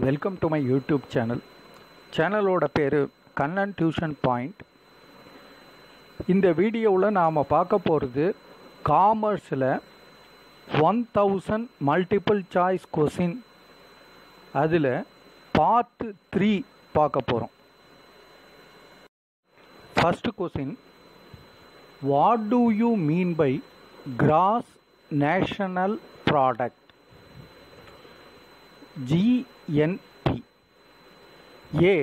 Welcome to my YouTube சேனலோட பேர் Kannan tuition point. இந்த வீடியோவில் நாம் பார்க்க போகிறது காமர்ஸில் 1000 மல்டிபிள் சாய்ஸ் கொஸ்டின். அதில் பார்ட் 3 பார்க்க போகிறோம். First question, what do you mean by gross national product? GNP. A.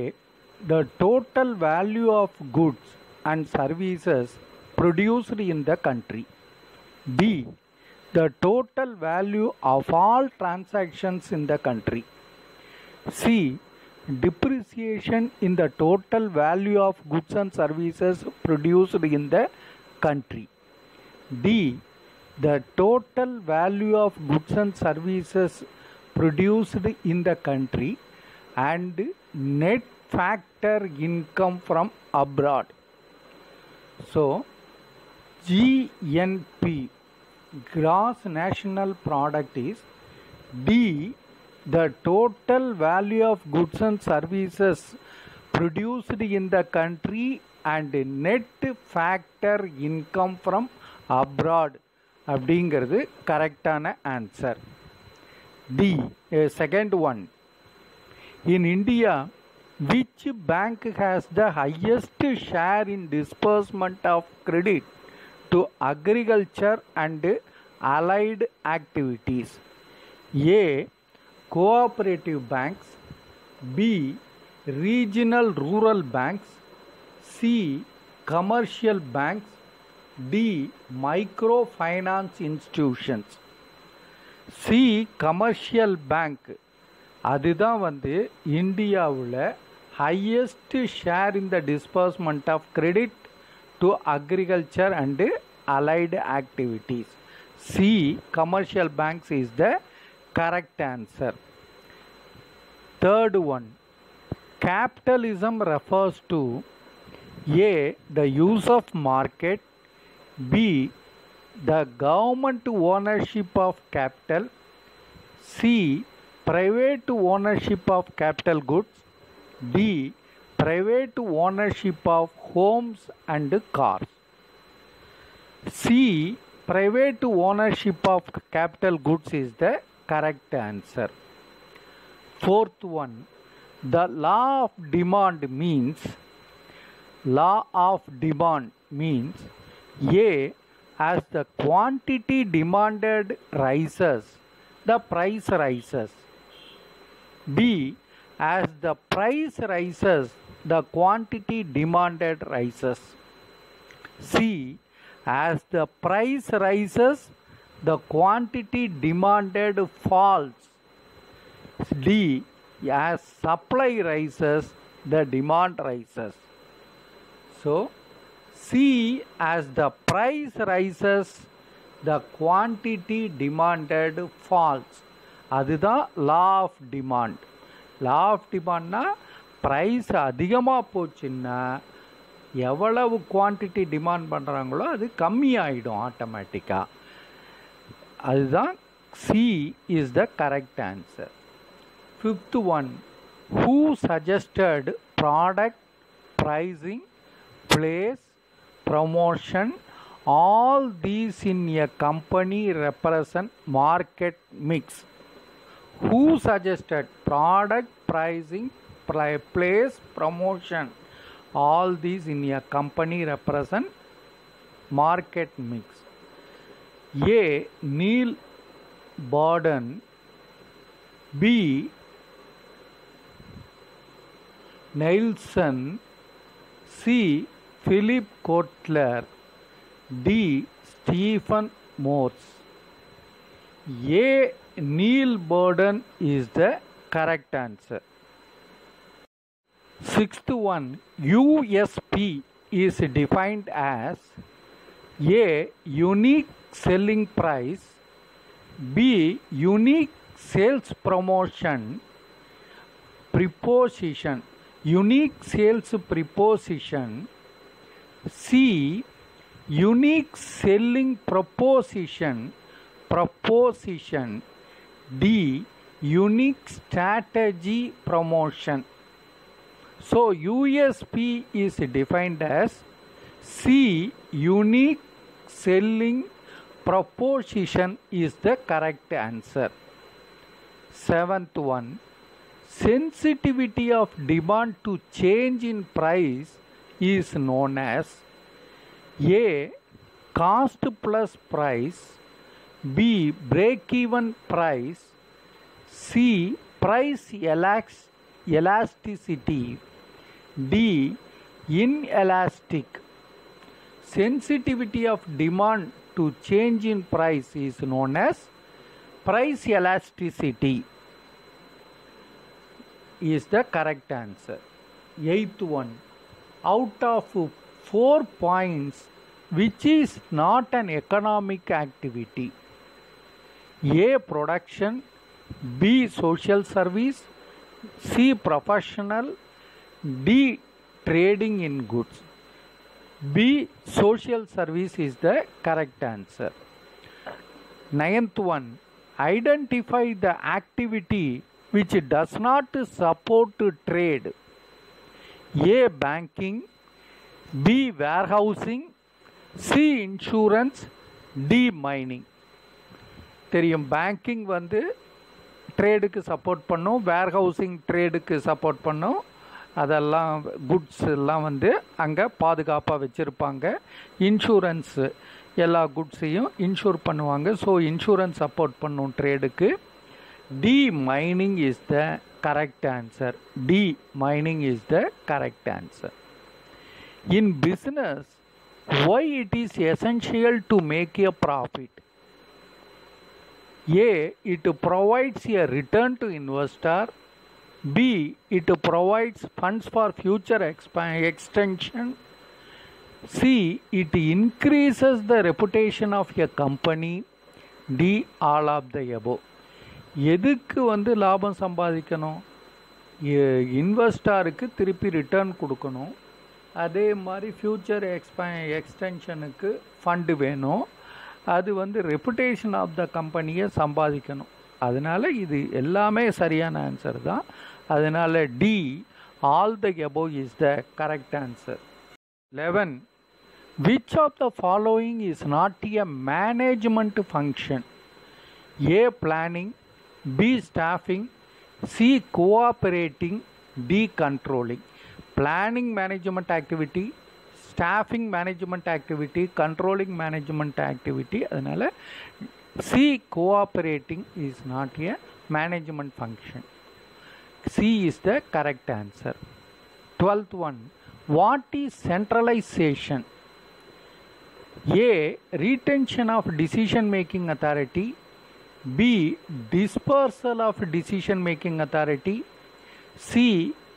The total value of goods and services produced in the country. B. The total value of all transactions in the country. C. Depreciation in the total value of goods and services produced in the country. D. The total value of goods and services produced in the country and net factor income from abroad. So GNP, gross national product, is D. The total value of goods and services produced in the country and net factor income from abroad. அப்படிங்கிறது கரெக்டான answer. D. Second one, in India, which bank has the highest share in disbursement of credit to agriculture and allied activities? A. Cooperative banks. B. Regional rural banks. C. Commercial banks. D. Microfinance institutions. C commercial bank. அதுதான் இந்தியாவில் highest share in the disbursement of credit to agriculture and allied activities. C commercial banks is the correct answer. Third one, capitalism refers to A. the use of market. B. the government ownership of capital. C. private ownership of capital goods. D. private ownership of homes and cars. C. private ownership of capital goods is the correct answer. Fourth one, the law of demand means A. as the quantity demanded rises, the price rises. B. as the price rises, the quantity demanded rises. C. as the price rises, the quantity demanded falls. D. as supply rises, the demand rises. So C. as the price rises, the quantity demanded falls. அதுதான் law of demand. Law of டிமாண்ட்னா price அதிகமாக போச்சுன்னா எவ்வளவு quantity demand பண்ணுறாங்களோ அது கம்மியாயிடும் ஆட்டோமேட்டிக்காக. அதுதான் C is the correct answer. Fifth one, who suggested product pricing, place, promotion, all these in a company represent market mix? Who suggested product pricing, place, promotion, all these in a company represent market mix? A. Neil Borden. B. Nielsen. C. Philip Kotler. D. Stephen Morse. A. Neil Borden is the correct answer. Sixth one, USP is defined as A. unique selling price. B. unique sales promotion preposition, unique sales preposition. C. unique selling proposition. D. unique strategy promotion. So USP is defined as C, unique selling proposition is the correct answer. Seventh one, sensitivity of demand to change in price is known as A, cost plus price, B, break-even price, C, price elasticity, D, inelastic. Sensitivity of demand to change in price is known as price elasticity is the correct answer. Eighth one, out of 4 points, which is not an economic activity? A, production, B, social service, C, professional, D, trading in goods. B, social service is the correct answer. Ninth one, identify the activity which does not support trade. A, banking, B, warehousing, C, insurance, D, mining. தெரியும், banking வந்து ட்ரேடுக்கு support பண்ணும், warehousing ட்ரேடுக்கு support பண்ணும். அதெல்லாம் goods எல்லாம் வந்து அங்கே பாதுகாப்பாக வச்சுருப்பாங்க. இன்சூரன்ஸு எல்லா குட்ஸையும் இன்சூர் பண்ணுவாங்க. ஸோ இன்சூரன்ஸ் சப்போர்ட் பண்ணும் ட்ரேடுக்கு. D, mining is the correct answer. D, mining is the correct answer. In business, why it is essential to make a profit? A, it provides a return to investor. B, it provides funds for future extension. C, it increases the reputation of a company. D, all of the above. எதுக்கு வந்து லாபம் சம்பாதிக்கணும்? இன்வெஸ்டாருக்கு திருப்பி return கொடுக்கணும். அதே மாதிரி future எக்ஸ்டென்ஷனுக்கு fund வேணும். அது வந்து ரெப்புடேஷன் ஆஃப் த கம்பெனியை சம்பாதிக்கணும். அதனால் இது எல்லாமே சரியான ஆன்சர் தான். அதனால் D, all the above is the correct answer. 11, which of the following is not a management function? A, planning, B, staffing, C, cooperating, D, controlling. Planning management activity, staffing management activity, controlling management activity. அதனால் C, cooperating is not a management function. C is the correct answer. 12th one, what is centralization? A, retention of decision making authority. B, dispersal of decision making authority. C,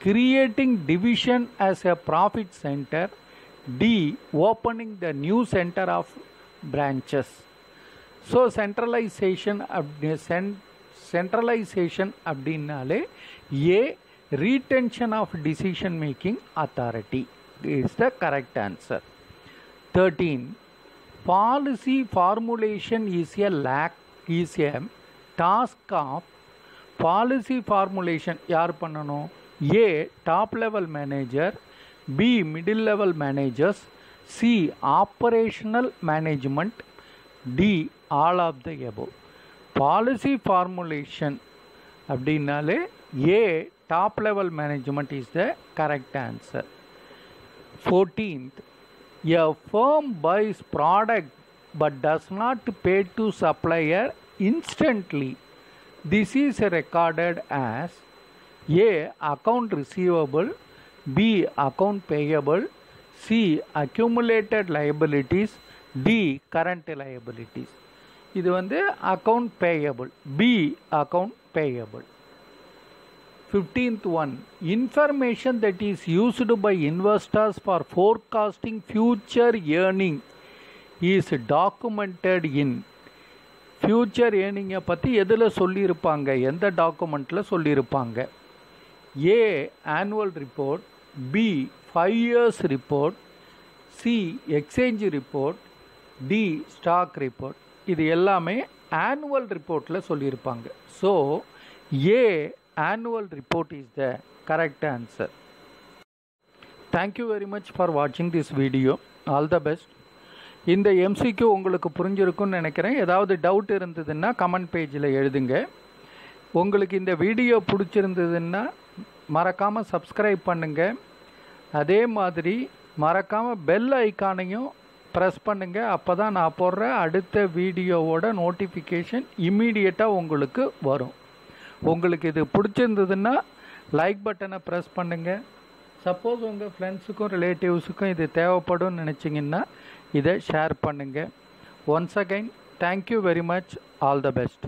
creating division as a profit center. D, opening the new center of branches. So centralization அப்படின்னாலே A, retention of decision making authority is the correct answer. 13, policy formulation is a task of policy formulation யார் பண்ணணும்? A, top level manager, B, middle level managers, C, operational management, D, all of the above. Policy formulation அப்படின்னாலே A, top level management is the correct answer. 14th, a firm buys product but does not pay to supplier instantly. This is recorded as A, account receivable, B, account payable, C, accumulated liabilities, D, current liabilities. இது வந்து account payable. B, account payable. 15th one, information that is used by investors for forecasting future earning is documented in. Future ஏர்னிங்கை பற்றி எதில் சொல்லியிருப்பாங்க? எந்த டாக்குமெண்ட்டில் சொல்லியிருப்பாங்க? A, annual report, B, 5 years report, C, exchange report, D, stock report. இது எல்லாமே annual ரிப்போர்ட்டில் சொல்லியிருப்பாங்க. So A, annual report is the correct answer. Thank you very much for watching this video. All the best. இந்த MCQ உங்களுக்கு புரிஞ்சிருக்கும்னு நினைக்கிறேன். ஏதாவது doubt இருந்ததுன்னா கமெண்ட் பேஜில் எழுதுங்க. உங்களுக்கு இந்த வீடியோ பிடிச்சிருந்ததுன்னா மறக்காமல் சப்ஸ்கிரைப் பண்ணுங்கள். அதே மாதிரி மறக்காமல் பெல் ஐக்கானையும் ப்ரெஸ் பண்ணுங்கள். அப்போ தான் நான் போடுற அடுத்த வீடியோவோட நோட்டிஃபிகேஷன் இம்மீடியட்டாக உங்களுக்கு வரும். உங்களுக்கு இது பிடிச்சிருந்ததுன்னா லைக் பட்டனை ப்ரெஸ் பண்ணுங்கள். சப்போஸ் உங்கள் ஃப்ரெண்ட்ஸுக்கும் ரிலேட்டிவ்ஸுக்கும் இது தேவைப்படும் நினச்சிங்கன்னா இதை ஷேர் பண்ணுங்கள். Once again thank you very much. All the best.